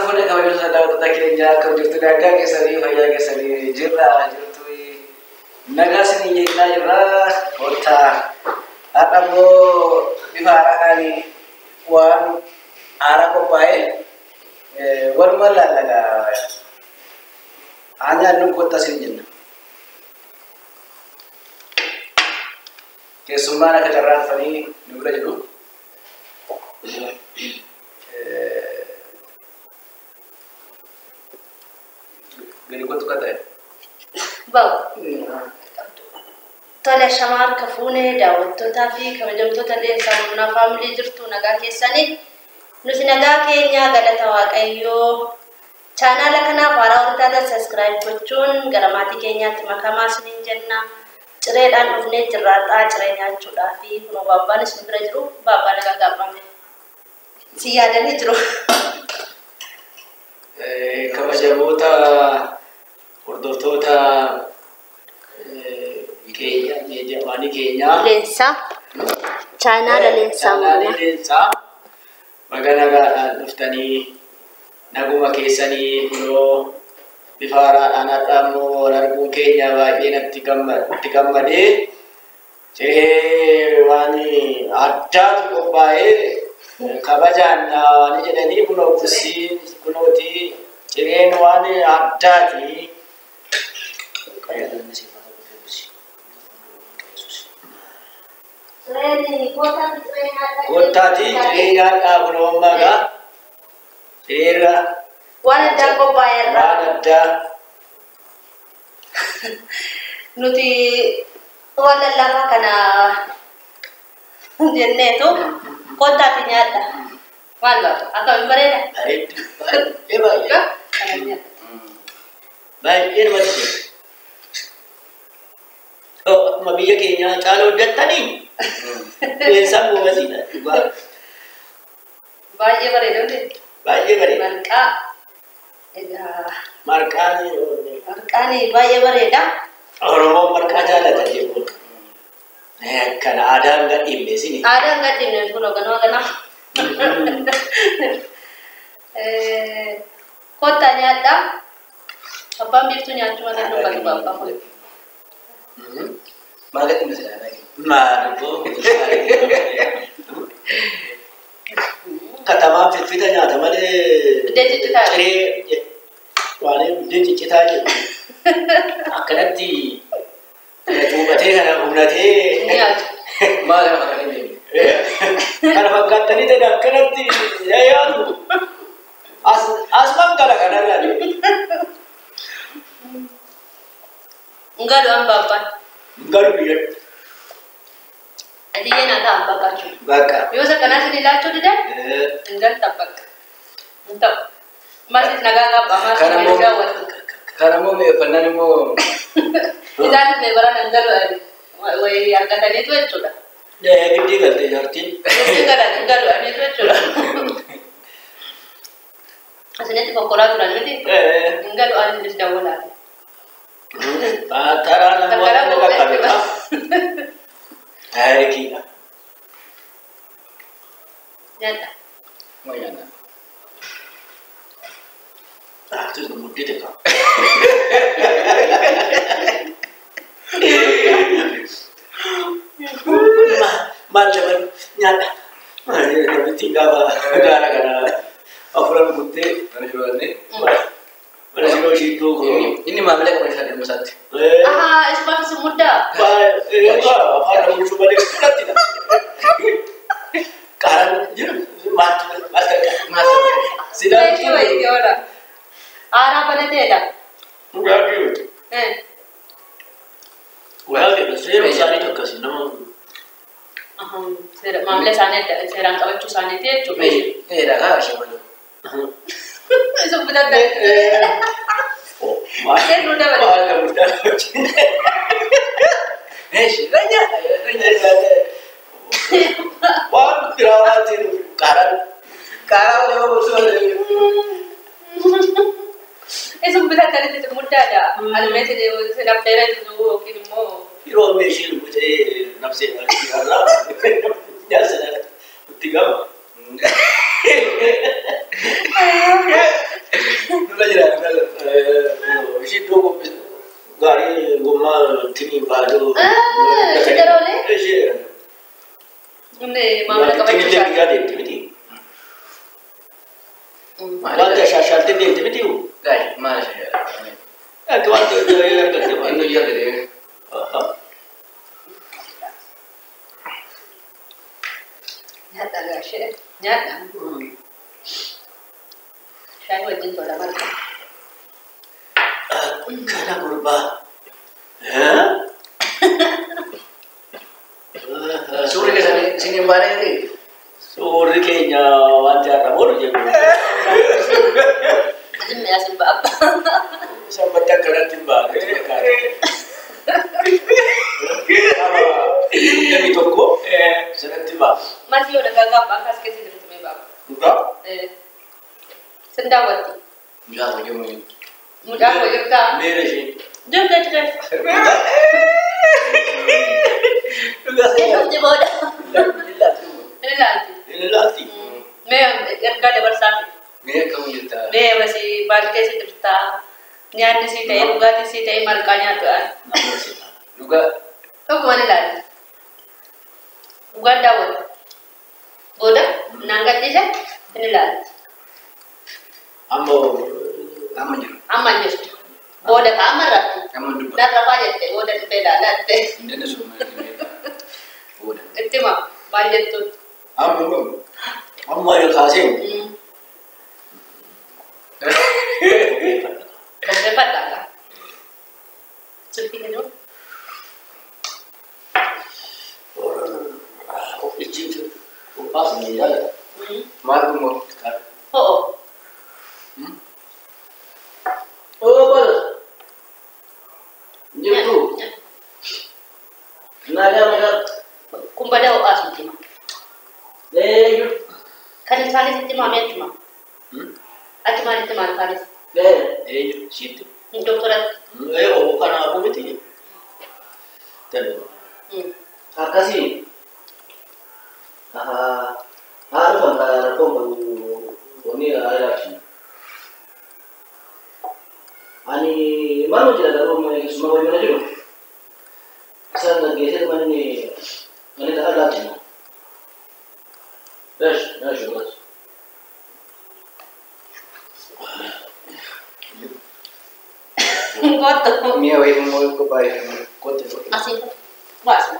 fuudhee kabajuu sadarkaa keenya akka hojjetu daangaa keessanii fayyaa keessanii jirra jirtu nagaa isin jennaa jirra ottaa adammoo bifa haaraadhaan waan haaraa qophaa'ee walumaa lallagaa aanaan nu qotta isin jenna. Keessummaan akka carraaqfanii nu bira jiru. Gani kottu katae. Bau. Tole shamar kafuune daawwattootaa fi kabajamtoota leensaa family jirtu nagaa keessanii nuti nagaa keenya galata waaqayyoo chaanala kanaaf haaraa hordoftoota subscribe gochuun gara maatii keenyaatti makamaa isiniin jenna. Cireedhaan dhufnee jirraadhaa ciree nyaachuudhaa fi kunoo baabbaan isin bira jiru baabbaa nagaa gaafame. Si yaadanii jiru. Kabajamoota hordoftoota keenya leensaa chaanala leensaa magana gaadhaan dhuftanii naguma keessanii kunoo bifa haaraadhaan addaammoo wal arguun keenya baay'ee natti gammadee ciree waan addaatu qophaa'ee kabajaan waan jedhanii kunoo kursiin kunooti cireen waan addaati. Kottaati cireenyaadhaa kunoo ammagaa cireerra waan addaa qophaa'eerra waan addaa nuti waan lallaafaa kana jenneetu kottaati nyaadha. Maal baatu akkamiin bareeda? Baay'ee namatti tola. Akkuma biyya keenya caala hojjettanii leensaan boobasiidha. Baay'ee bareeda miti? Baay'ee bareeda. Marqaan baay'ee bareeda. Oromoon marqaa jaalata jechuudha. Kana aadaan gadhiifne sini. Aadaan gadhiifne kun ganaa. Kottaa nyaadhaa. Abbaan biiftuu nyaachuu malee dubbatu babbaa kun. Maal gadhiifne seeraa? Maal katamaa fifita nyaata malee ciree waan biddeen ciccitaa jiru. Akkanatti tuubatee kana humnatee maal nama kan hin kana fakkaattanii ta'e akkanatti yaadu as mangala kanarraa Ngalu ambabban. Ngalu biyya. Adi yana ta ambaka chu. Baka. Yo sa kana sini lacho dida? Ngal tabak. Entah. Masih naga ba masih naga wat. Karamo me fanani mo. Idan me bara ngal wai yang kata itu itu dah. Ya gede galte jartin. Ngal ani itu itu. Aslinya tu pokora tu nanti. Ngal ani dis dawala. Tara na mo ka kabila. Ay kita. Nyata. Mayana. Tu mudi deh kau. Mal jalan nyata. Ini tinggal gara-gara apuran putih. Mana jual ni? Mana jual situ? Ini malah kau bisa demo satu. Ah, itu masih muda. Apa ada musuh balik sudah tidak? Karena mas. Sidang itu. Gimana? Arah mana tidak? Enggak gitu. Well, saya mencari juga sih, namun. Saya mamle sana, saya rangkap itu sana dia cuma. Dah kah siapa tu? Itu benar dah. Saya muda benar. Muda. Siapa? Wah, terawat itu karang lewat musuh. Itu benar kali itu muda dah. Ada mesej saya nak belajar itu kirim mo. Hero mesej muda nafsi Allah. Jangan tiga. Nulla jira shiddoo gaarii gommaa tini baaduu. Sidaroolee? Inni maamila qabachuu isaa. Tini deemti miti. Wanta shaashaalte deemti miti. Gaarii maal shaashaalte? Akka wanta argatte waan. Inni hojii argate. Nyaata gaashee nyaata. Shaayii wajjin tola marga. Kana gurbaa. Suurri keessanii siniin baanee suurri keenya wanti har'a boru jedhu. Jimmi asin baabba. Sabbata akkanatti hin baane. Namni tokko sanatti ba'a. Mati yoo dhagaa qabbaa akkas keessa jirti mee baabba. Dhugaa? Sin daawwatti. mucaa hojii Mucaa koo jirtaa? Meera ishee. Jirta jirta. Dhugaa? Eenyuuti booda? Ilaalti. Inni ilaalti. Mee ergaa dabarsaa fi. mee akkam jirtaa? Mee basi baal keessa jirtaa? Nyaanni sii ta'e dhugaatiin sii ta'e marqaa nyaatuudhaan. Dhugaa. Tokkumaan ilaalti. Dhugaan daawwatu. Booda naan gadhiise inni ilaalti. Amma jiru. Amma jirtu. Booda ka amma irratti. Amma dubbata. Narrafaa jette booda dhufee ilaalatte. Indanna sun maal booda. Itti hima maal jettuun. Amma yoo kaasee. Dhaggeeffadhaa. Sulfi kennu. Ichi pas ni jalan. Maal kummoo? Ho'o. Oh bos. Jirtu. Naga. Kumbada ho'aa sunti hima. Kan isaanis itti himaa meetti hima. Ati maalitti maal kaanis? Situ. Doktoratti. Oh kana aku miti. Tadi. Akkasii. Haala kan rakkoon qabu wanni alaati. Ani maal hojjeta garuu keessumaa wayii mana jiru. Isaan gaggeessee manni ta'aa alaati. Dash. Kottu. Mi'a wayii immoo qophaa'ee kotte. Asii. Waasi.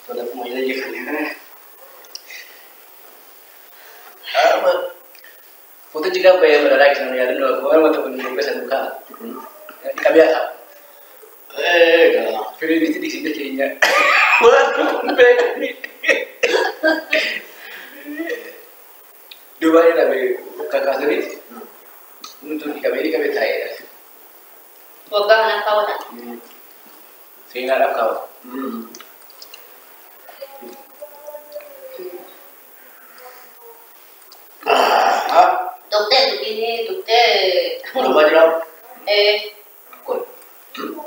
Pada pemain aja kan. Foto juga bayar pada lagi sana ya, dan orang mau tahu nih biasa buka. Kami ada. Dah. Film itu di sini kayaknya. Waduh, Dua ya tapi kakak sendiri. Untuk di kami saya. Wagah anak kawan. Saya nggak ada kau. Dokter begini, dokter. apa jam? Kau.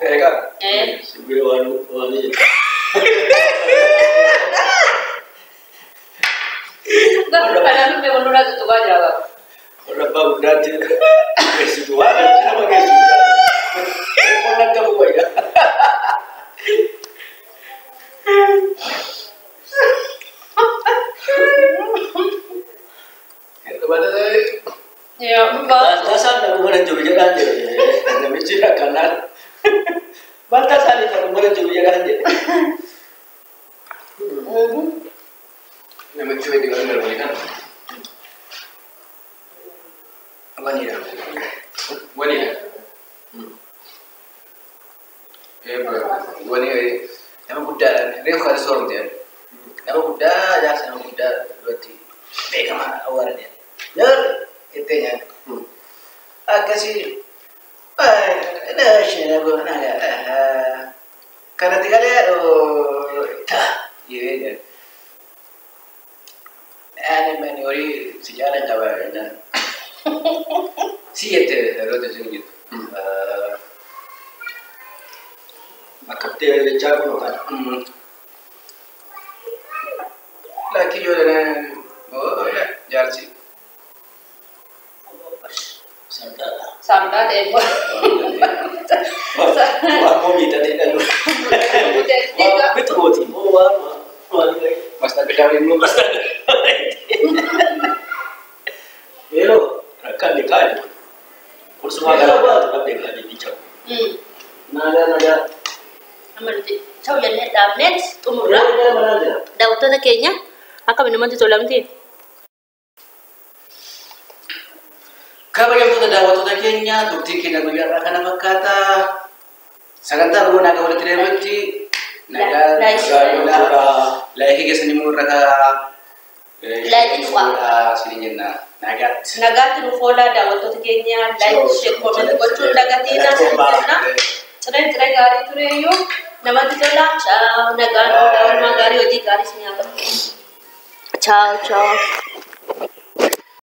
Kan? Sebelum wani. Kadang memang udah tutup aja lah. Orang baru datang. Kesuatu apa kesuatu? Kau nak kamu ya? Ya, Batasan aku menunjukkan aja. Namanya tidak kanan. Batasan itu aku menunjukkan aja. Nama cuy di mana kan? Apa ni dah? Wani ya? Wani nama budak ni kau ada seorang dia. Nama budak dah sama budak berarti. Mereka mana awal dia? Ner, itunya. Kasih. Ada siapa gua nak karena tinggal dia iya. Ani maniori sejarah Jawa dan siete roti sungit. Makapte ada jago kan? Laki juga dan oh ya jarsi. Sampai deh. Wah, mau minta tidak lu. Betul betul. Mas tak kawin belum mas tak. Hello, akan dikali. Kursus magang apa? Tapi kali dicap. Nada. Amal tu. Cau yang net dapat umurlah. Dapat tu tak kayaknya. Aku minuman tu tolong ti. Kabagam tu dapat tu tak kayaknya. Bukti kita berjalan akan apa kata. Sakantar lu naga boleh terima ti. Naga lagi ke sini murah lagi suara sini jenna naga tu fola dapat tu kayaknya lagi komen bocor naga tina sana cerai gari tu reyo nama tu lah ciao naga no daun magari oji gari sini apa ciao